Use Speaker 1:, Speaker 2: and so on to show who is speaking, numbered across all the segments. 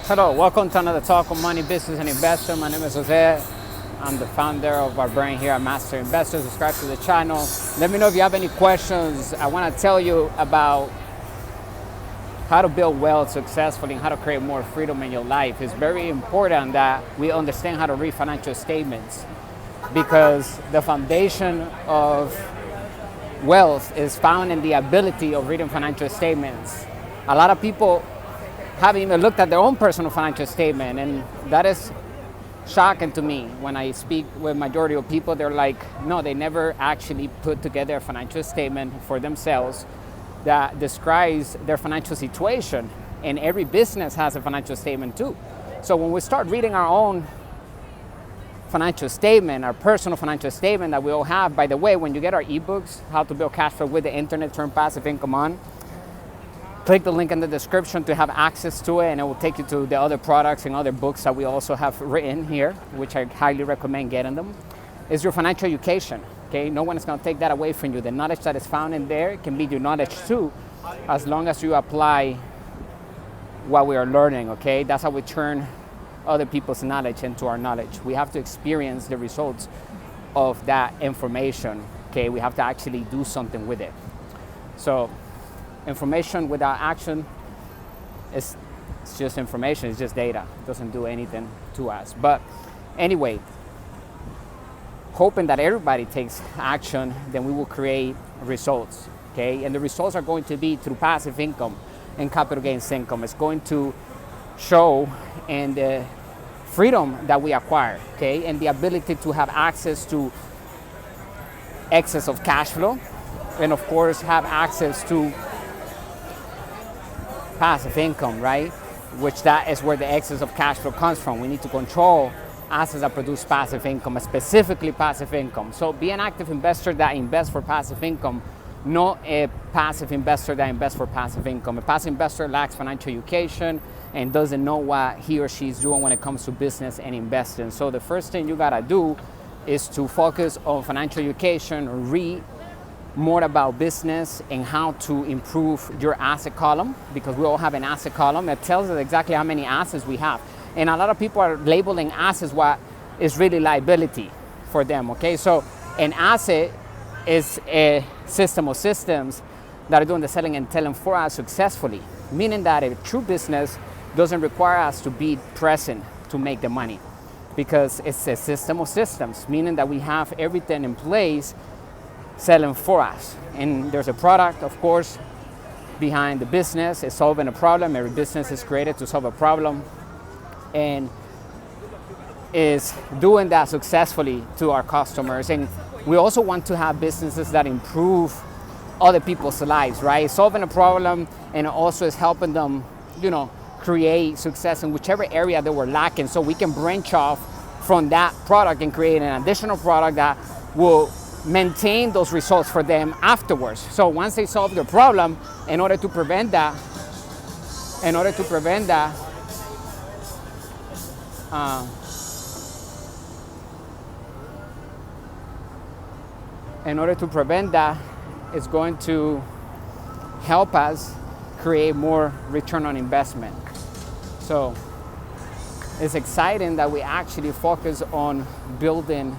Speaker 1: Hello, welcome to another talk on money, business, and investor. My name is Jose. I'm the founder of our brand here at Master Investor. Subscribe to the channel. Let me know if you have any questions. I want to tell you about how to build wealth successfully and how to create more freedom in your life. It's very important that we understand how to read financial statements, because the foundation of wealth is found in the ability of reading financial statements. A lot of people haven't even looked at their own personal financial statement, and that is shocking to me. When I speak with majority of people, they're like, no, they never actually put together a financial statement for themselves that describes their financial situation. And every business has a financial statement too. So when we start reading our own financial statement, our personal financial statement that we all have, by the way, when you get our ebooks, How to Build Cash Flow with the Internet, Turn Passive Income On, click the link in the description to have access to it, and it will take you to the other products and other books that we also have written here, which I highly recommend getting them. Is your financial education, okay? No one is gonna take that away from you. The knowledge that is found in there can be your knowledge too, as long as you apply what we are learning, okay? That's how we turn other people's knowledge into our knowledge. We have to experience the results of that information, okay? We have to actually do something with it. So, information without action is just information, it's just data. It doesn't do anything to us. But anyway, hoping that everybody takes action, then we will create results, okay? And the results are going to be through passive income and capital gains income. It's going to show in the freedom that we acquire, okay? And the ability to have access to excess of cash flow, and of course have access to passive income, right? Which that is where the excess of cash flow comes from. We need to control assets that produce passive income, specifically passive income. So be an active investor that invests for passive income, not a passive investor that invests for passive income. A passive investor lacks financial education and doesn't know what he or she is doing when it comes to business and investing. So the first thing you gotta do is to focus on financial education, read more about business and how to improve your asset column, because we all have an asset column. It tells us exactly how many assets we have. And a lot of people are labeling assets what is really liability for them, okay? So an asset is a system of systems that are doing the selling and selling for us successfully, meaning that a true business doesn't require us to be present to make the money, because it's a system of systems, meaning that we have everything in place selling for us. And there's a product, of course, behind the business. It's solving a problem. Every business is created to solve a problem and is doing that successfully to our customers. And we also want to have businesses that improve other people's lives, right? Solving a problem, and also is helping them, create success in whichever area they were lacking, so we can branch off from that product and create an additional product that will maintain those results for them afterwards. So once they solve the problem, in order to prevent that, it's going to help us create more return on investment. So it's exciting that we actually focus on building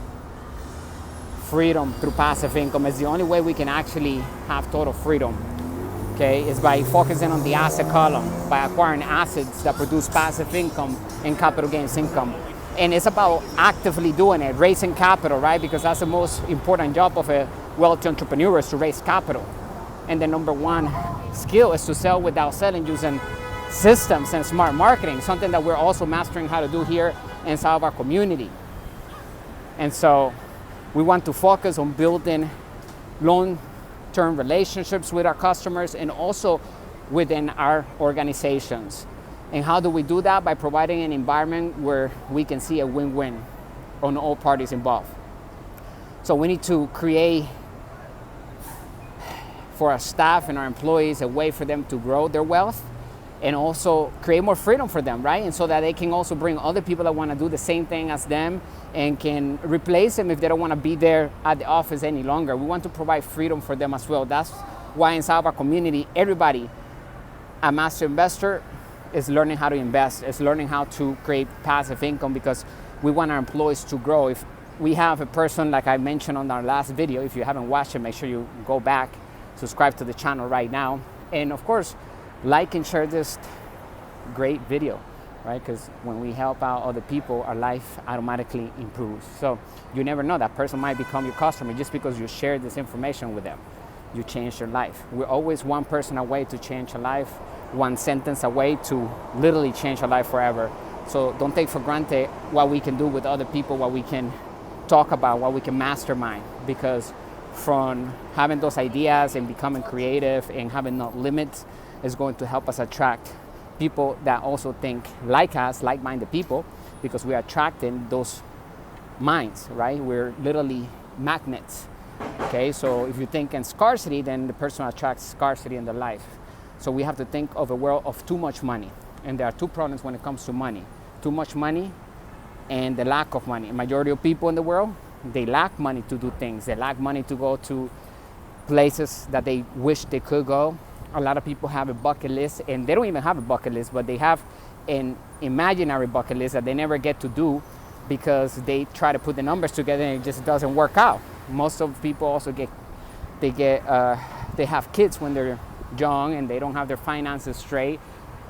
Speaker 1: freedom through passive income. Is the only way we can actually have total freedom, okay? Is by focusing on the asset column, by acquiring assets that produce passive income and capital gains income. And it's about actively doing it, raising capital, right? Because that's the most important job of a wealthy entrepreneur, is to raise capital. And the number one skill is to sell without selling, using systems and smart marketing, something that we're also mastering how to do here inside of our community. And so we want to focus on building long-term relationships with our customers and also within our organizations. And how do we do that? By providing an environment where we can see a win-win on all parties involved. So we need to create for our staff and our employees a way for them to grow their wealth, and also create more freedom for them, right? And so that they can also bring other people that want to do the same thing as them and can replace them if they don't want to be there at the office any longer. We want to provide freedom for them as well. That's why inside of our community, everybody, a master investor, is learning how to invest, is learning how to create passive income, because we want our employees to grow. If we have a person, like I mentioned on our last video, if you haven't watched it, make sure you go back, subscribe to the channel right now, and of course, like and share this great video, right? Because when we help out other people, our life automatically improves. So you never know, that person might become your customer just because you share this information with them. You change their life. We're always one person away to change a life, one sentence away to literally change a life forever. So don't take for granted what we can do with other people, what we can talk about, what we can mastermind, because from having those ideas and becoming creative and having no limits is going to help us attract people that also think like us, like-minded people, because we are attracting those minds, right? We're literally magnets. Okay, so if you think in scarcity, then the person attracts scarcity in their life. So we have to think of a world of too much money. And there are two problems when it comes to money. Too much money and the lack of money. Majority of people in the world, they lack money to do things. They lack money to go to places that they wish they could go. A lot of people have a bucket list, and they don't even have a bucket list, but they have an imaginary bucket list that they never get to do because they try to put the numbers together and it just doesn't work out. Most of people also they have kids when they're young and they don't have their finances straight.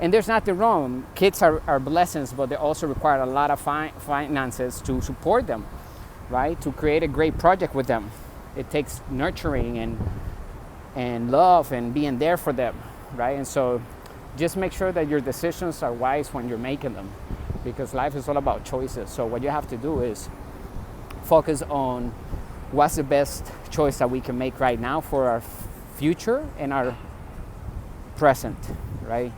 Speaker 1: And there's nothing wrong. Kids are blessings, but they also require a lot of finances to support them, right? To create a great project with them. It takes nurturing and love and being there for them, right? And so just make sure that your decisions are wise when you're making them, because life is all about choices. So what you have to do is focus on what's the best choice that we can make right now for our future and our present, right?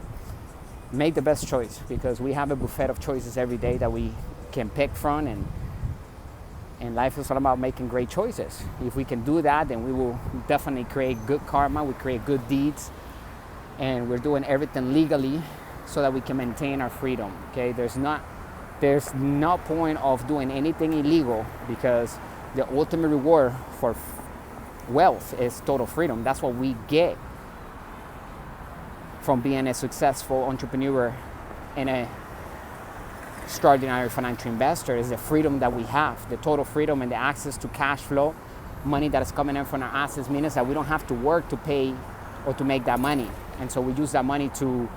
Speaker 1: Make the best choice, because we have a buffet of choices every day that we can pick from, and life is all about making great choices. If we can do that, then we will definitely create good karma, we create good deeds, and we're doing everything legally so that we can maintain our freedom, okay? There's no point of doing anything illegal, because the ultimate reward for wealth is total freedom. That's what we get from being a successful entrepreneur and a extraordinary financial investor, is the freedom that we have, the total freedom and the access to cash flow, money that is coming in from our assets, means that we don't have to work to pay or to make that money. And so we use that money to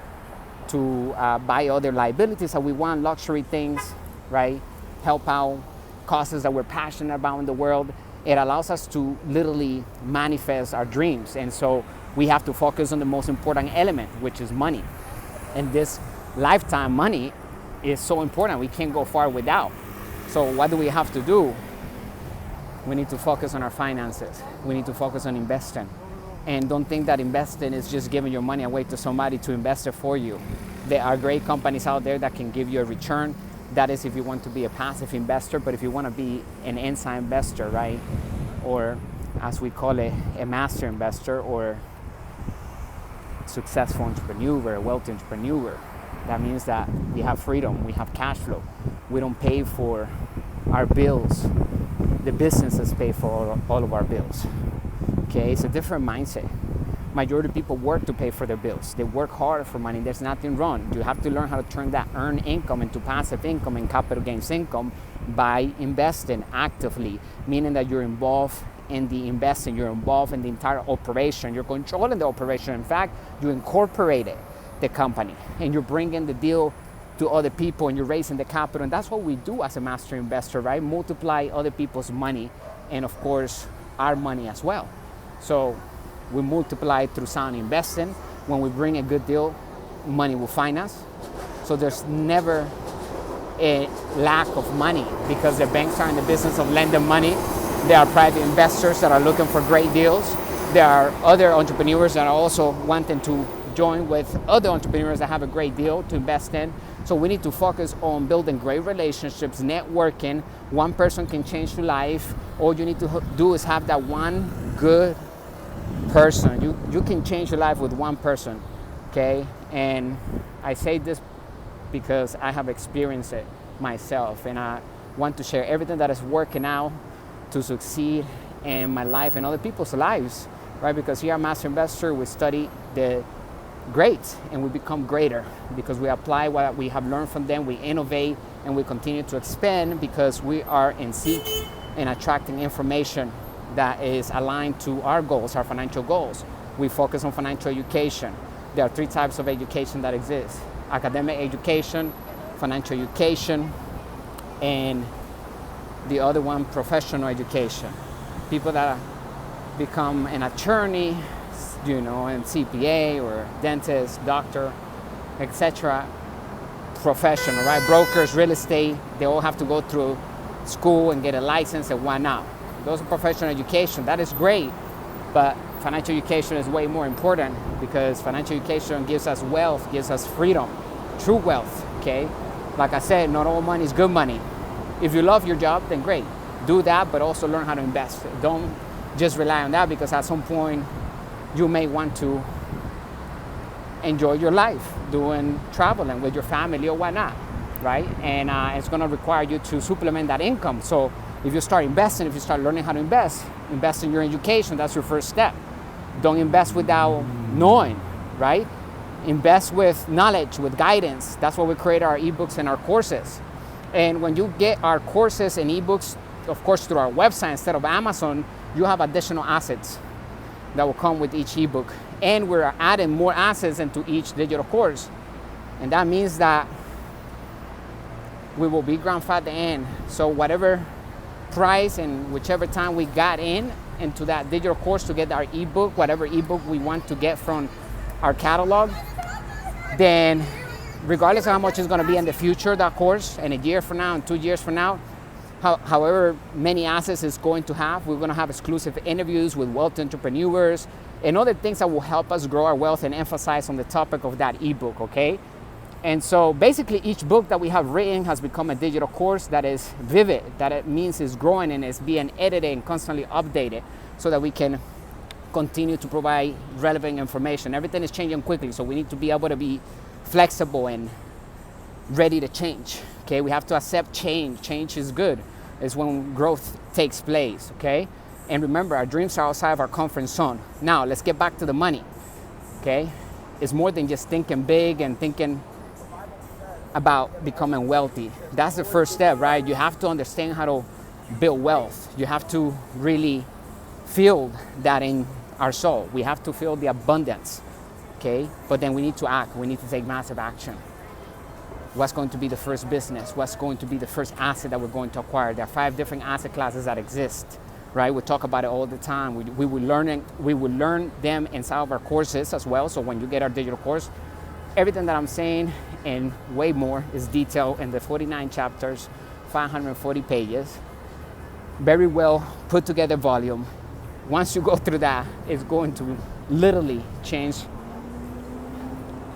Speaker 1: buy other liabilities that we want, luxury things, right? Help out causes that we're passionate about in the world. It allows us to literally manifest our dreams. And so we have to focus on the most important element, which is money. And this lifetime, money is so important. We can't go far without. So what do we have to do? We need to focus on our finances. We need to focus on investing. And don't think that investing is just giving your money away to somebody to invest it for you. There are great companies out there that can give you a return. That is if you want to be a passive investor. But if you want to be an inside investor, right? Or as we call it, a master investor, or successful entrepreneur, a wealthy entrepreneur, that means that we have freedom, we have cash flow. We don't pay for our bills. The businesses pay for all of our bills. Okay, it's a different mindset. Majority of people work to pay for their bills. They work hard for money. There's nothing wrong. You have to learn how to turn that earned income into passive income and capital gains income by investing actively, meaning that you're involved in the investing, you're involved in the entire operation, you're controlling the operation. In fact, you incorporated the company and you're bringing the deal to other people and you're raising the capital. And that's what we do as a master investor, right? Multiply other people's money and of course our money as well. So we multiply through sound investing. When we bring a good deal, money will find us. So there's never a lack of money, because the banks are in the business of lending money. There are private investors that are looking for great deals. There are other entrepreneurs that are also wanting to join with other entrepreneurs that have a great deal to invest in. So we need to focus on building great relationships, networking. One person can change your life. All you need to do is have that one good person. You can change your life with one person, okay? And I say this because I have experienced it myself, and I want to share everything that is working out to succeed in my life and other people's lives, right? Because here at Master Investor, we study the great, and we become greater because we apply what we have learned from them, we innovate, and we continue to expand because we are in seek and attracting information that is aligned to our goals, our financial goals. We focus on financial education. There are 3 types of education that exist: academic education, financial education, and the other one, professional education. People that become an attorney, and CPA or dentist, doctor, etc. Professional, right? Brokers, real estate, they all have to go through school and get a license and whatnot. Those are professional education. That is great, but financial education is way more important because financial education gives us wealth, gives us freedom, true wealth, okay? Like I said, not all money is good money. If you love your job, then great. Do that, but also learn how to invest. Don't just rely on that because at some point you may want to enjoy your life doing traveling with your family or whatnot, right? And it's gonna require you to supplement that income. So if you start investing, if you start learning how to invest in your education, that's your first step. Don't invest without knowing, right? Invest with knowledge, with guidance. That's why we create our ebooks and our courses. And when you get our courses and ebooks, of course, through our website instead of Amazon, you have additional assets that will come with each ebook. And we're adding more assets into each digital course. And that means that we will be grandfathered at the end. So whatever price and whichever time we got into that digital course to get our ebook, whatever ebook we want to get from our catalog, then regardless of how much it's going to be in the future, that course, and a year from now and 2 years from now, however many assets it's going to have, we're going to have exclusive interviews with wealth entrepreneurs and other things that will help us grow our wealth and emphasize on the topic of that ebook, okay? And so basically each book that we have written has become a digital course that is vivid, that it means is growing and is being edited and constantly updated so that we can continue to provide relevant information. Everything is changing quickly, so we need to be able to be flexible and ready to change, okay? We have to accept change. Change is good. It's when growth takes place, okay? And remember, our dreams are outside of our comfort zone. Now, let's get back to the money, okay? It's more than just thinking big and thinking about becoming wealthy. That's the first step, right? You have to understand how to build wealth. You have to really feel that in our soul. We have to feel the abundance, okay? But then we need to act. We need to take massive action. What's going to be the first business? What's going to be the first asset that we're going to acquire? There are 5 different asset classes that exist, right? We talk about it all the time. We will learn them inside of our courses as well. So when you get our digital course, everything that I'm saying and way more is detailed in the 49 chapters, 540 pages, very well put together volume. Once you go through that, it's going to literally change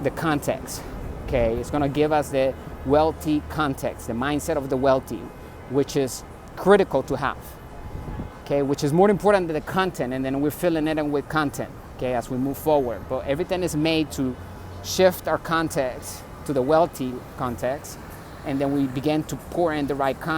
Speaker 1: the context, okay? It's gonna give us the wealthy context, the mindset of the wealthy, which is critical to have, okay? Which is more important than the content, and then we're filling it in with content, okay, as we move forward. But everything is made to shift our context to the wealthy context, and then we begin to pour in the right content.